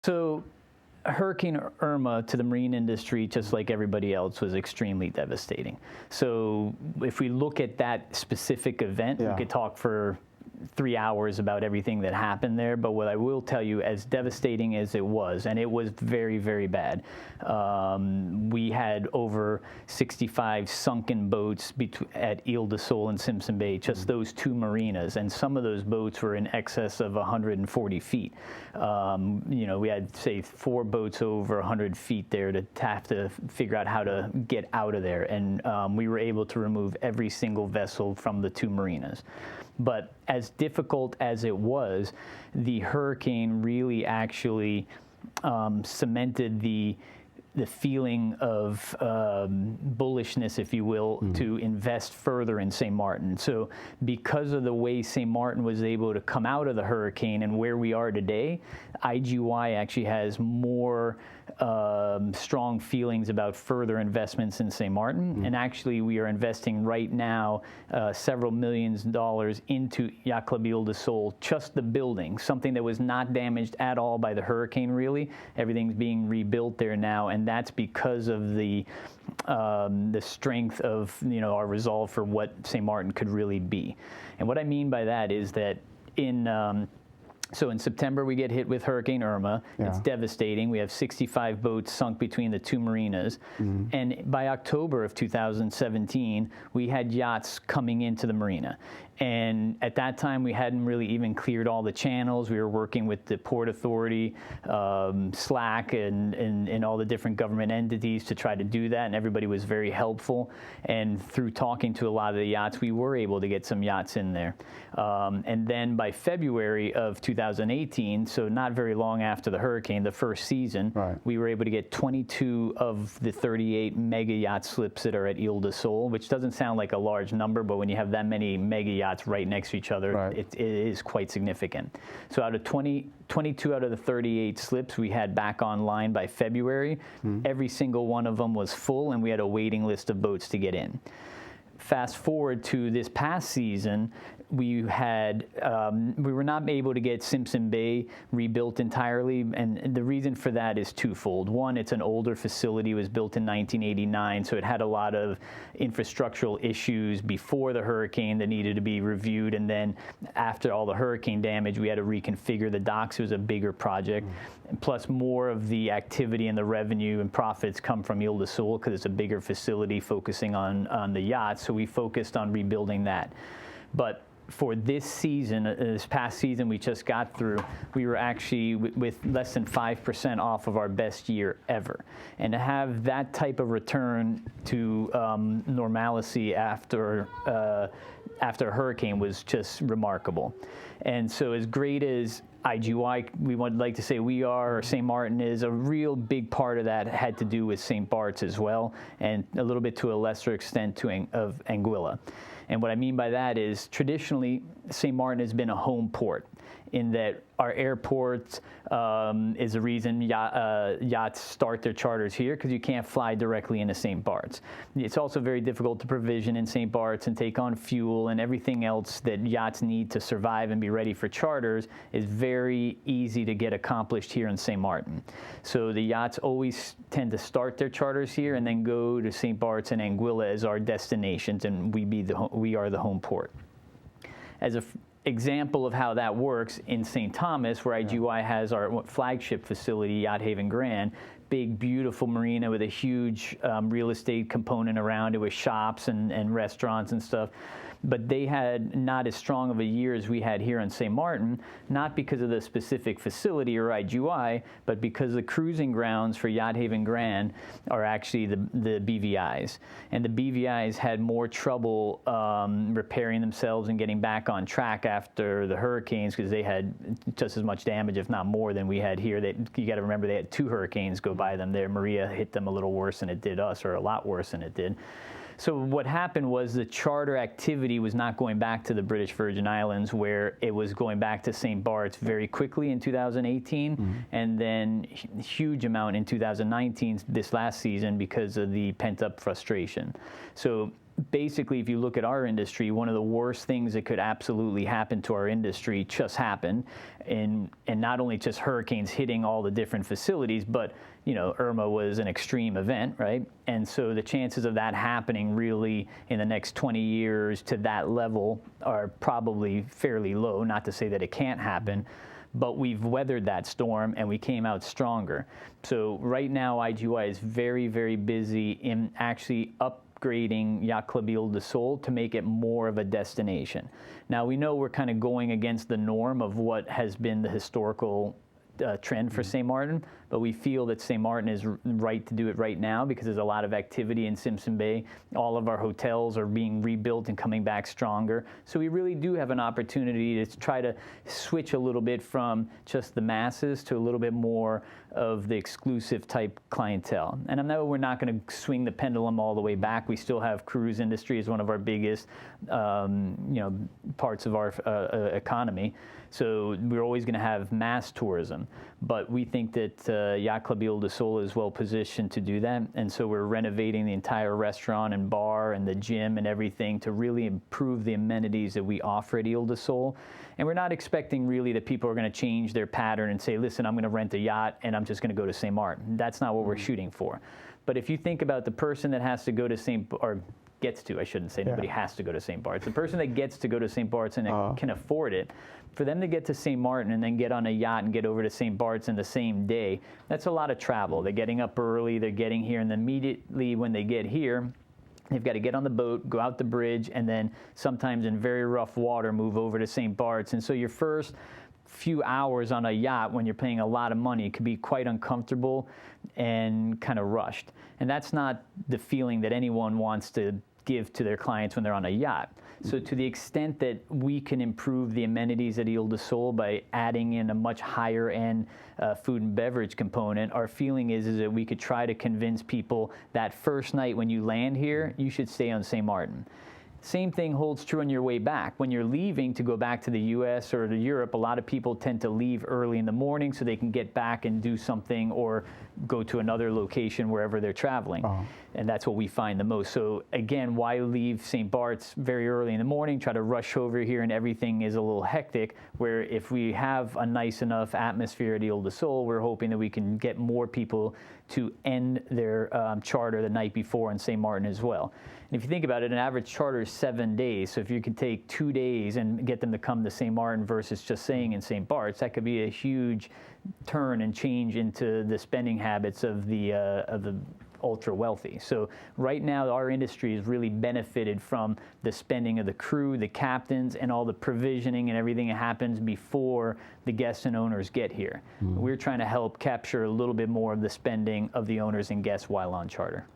So Hurricane Irma to the marine industry, just like everybody else, was extremely devastating. So if we look at that specific event, we could talk for 3 hours about everything that happened there. But what I will tell you, as devastating as it was, and it was very, very bad, we had over 65 sunken boats at Ile de Sol and Simpson Bay, just those two marinas. And some of those boats were in excess of 140 feet. You know, we had, say, 4 boats over 100 feet there to have to figure out how to get out of there. And we were able to remove every single vessel from the 2 marinas. But as difficult as it was, the hurricane really actually cemented the feeling of bullishness, if you will, to invest further in St. Martin. So because of the way St. Martin was able to come out of the hurricane and where we are today, IGY actually has more strong feelings about further investments in St. Martin. And actually, we are investing right now several millions of dollars into Yacht Club Ile de Sol, just the building, something that was not damaged at all by the hurricane, really. Everything's being rebuilt there now, and that's because of the strength of, you know, our resolve for what St. Martin could really be. And what I mean by that is that so in September, we get hit with Hurricane Irma. It's devastating. We have 65 boats sunk between the 2 marinas. And by October of 2017, we had yachts coming into the marina. And at that time, we hadn't really even cleared all the channels. We were working with the Port Authority, SLAC, and all the different government entities to try to do that, and everybody was very helpful. And through talking to a lot of the yachts, we were able to get some yachts in there. And then by February of 2018, so not very long after the hurricane, the first season, we were able to get 22 of the 38 mega yacht slips that are at Ile de Sol, which doesn't sound like a large number, but when you have that many mega yachts right next to each other, it is quite significant. So out of 22 out of the 38 slips we had back online by February, every single one of them was full, and we had a waiting list of boats to get in. Fast forward to this past season, we were not able to get Simpson Bay rebuilt entirely, and the reason for that is twofold. One, it's an older facility. It was built in 1989, so it had a lot of infrastructural issues before the hurricane that needed to be reviewed, and then after all the hurricane damage, we had to reconfigure the docks. It was a bigger project. And plus, more of the activity and the revenue and profits come from Ile de Sol because it's a bigger facility focusing on the yachts, so we focused on rebuilding that. But for this season, this past season we just got through, we were actually with less than 5% off of our best year ever. And to have that type of return to normalcy after a hurricane was just remarkable. And so as great as IGY, we would like to say we are, or St. Martin is, a real big part of that had to do with St. Bart's as well, and a little bit to a lesser extent of Anguilla. And what I mean by that is traditionally St. Martin has been a home port in that our airport is a reason yachts start their charters here, because you can't fly directly into St. Bart's. It's also very difficult to provision in St. Bart's and take on fuel and everything else that yachts need to survive and be ready for charters is very easy to get accomplished here in St. Martin. So the yachts always tend to start their charters here and then go to St. Bart's and Anguilla as our destinations, and we are the home port. As an example of how that works, in St. Thomas, where IGY has our flagship facility, Yacht Haven Grand, big, beautiful marina with a huge real estate component around it with shops and restaurants and stuff. But they had not as strong of a year as we had here in St. Martin, not because of the specific facility or IGY, but because the cruising grounds for Yacht Haven Grand are actually the BVIs. And the BVIs had more trouble repairing themselves and getting back on track after the hurricanes, because they had just as much damage, if not more, than we had here. You got to remember, they had 2 hurricanes go by them there. Maria hit them a little worse than it did us, or a lot worse than it did. So what happened was the charter activity was not going back to the British Virgin Islands, where it was going back to St. Bart's very quickly in 2018, and then huge amount in 2019, this last season, because of the pent-up frustration. So basically, if you look at our industry, one of the worst things that could absolutely happen to our industry just happened, and not only just hurricanes hitting all the different facilities, but Irma was an extreme event, right? And so the chances of that happening really in the next 20 years to that level are probably fairly low. Not to say that it can't happen, but we've weathered that storm and we came out stronger. So right now, IGY is very, very busy in actually upgrading Yacht Club Ile de Sol to make it more of a destination. Now, we know we're kind of going against the norm of what has been the historical trend for St. Martin, but we feel that St. Martin is right to do it right now because there's a lot of activity in Simpson Bay. All of our hotels are being rebuilt and coming back stronger. So we really do have an opportunity to try to switch a little bit from just the masses to a little bit more of the exclusive type clientele. And I know we're not going to swing the pendulum all the way back. We still have cruise industry as one of our biggest parts of our economy. So we're always going to have mass tourism, but we think that Yacht Club Ile de Sol is well positioned to do that, and so we're renovating the entire restaurant and bar and the gym and everything to really improve the amenities that we offer at Ile de Sol. And we're not expecting really that people are going to change their pattern and say, listen, I'm going to rent a yacht and I'm just going to go to St. Martin. That's not what we're shooting for. But if you think about the person that has to go to gets to, I shouldn't say nobody has to go to St. Bart's. The person that gets to go to St. Bart's and can afford it, for them to get to St. Martin and then get on a yacht and get over to St. Bart's in the same day, that's a lot of travel. They're getting up early, they're getting here, and immediately when they get here, they've got to get on the boat, go out the bridge, and then sometimes in very rough water move over to St. Bart's. And so your first few hours on a yacht when you're paying a lot of money could be quite uncomfortable and kind of rushed. And that's not the feeling that anyone wants to give to their clients when they're on a yacht. So to the extent that we can improve the amenities at Ile de Sol by adding in a much higher end food and beverage component, our feeling is that we could try to convince people that first night when you land here, you should stay on St. Martin. Same thing holds true on your way back. When you're leaving to go back to the US or to Europe, a lot of people tend to leave early in the morning so they can get back and do something or go to another location wherever they're traveling. And that's what we find the most. So again, why leave St. Bart's very early in the morning, try to rush over here and everything is a little hectic, where if we have a nice enough atmosphere at Ile de Sol, we're hoping that we can get more people to end their charter the night before in St. Martin as well. And if you think about it, an average charter is 7 days. So if you could take 2 days and get them to come to St. Martin versus just staying in St. Bart's, that could be a huge turn and change into the spending habits of the ultra wealthy. So right now our industry has really benefited from the spending of the crew, the captains, and all the provisioning and everything that happens before the guests and owners get here. We're trying to help capture a little bit more of the spending of the owners and guests while on charter.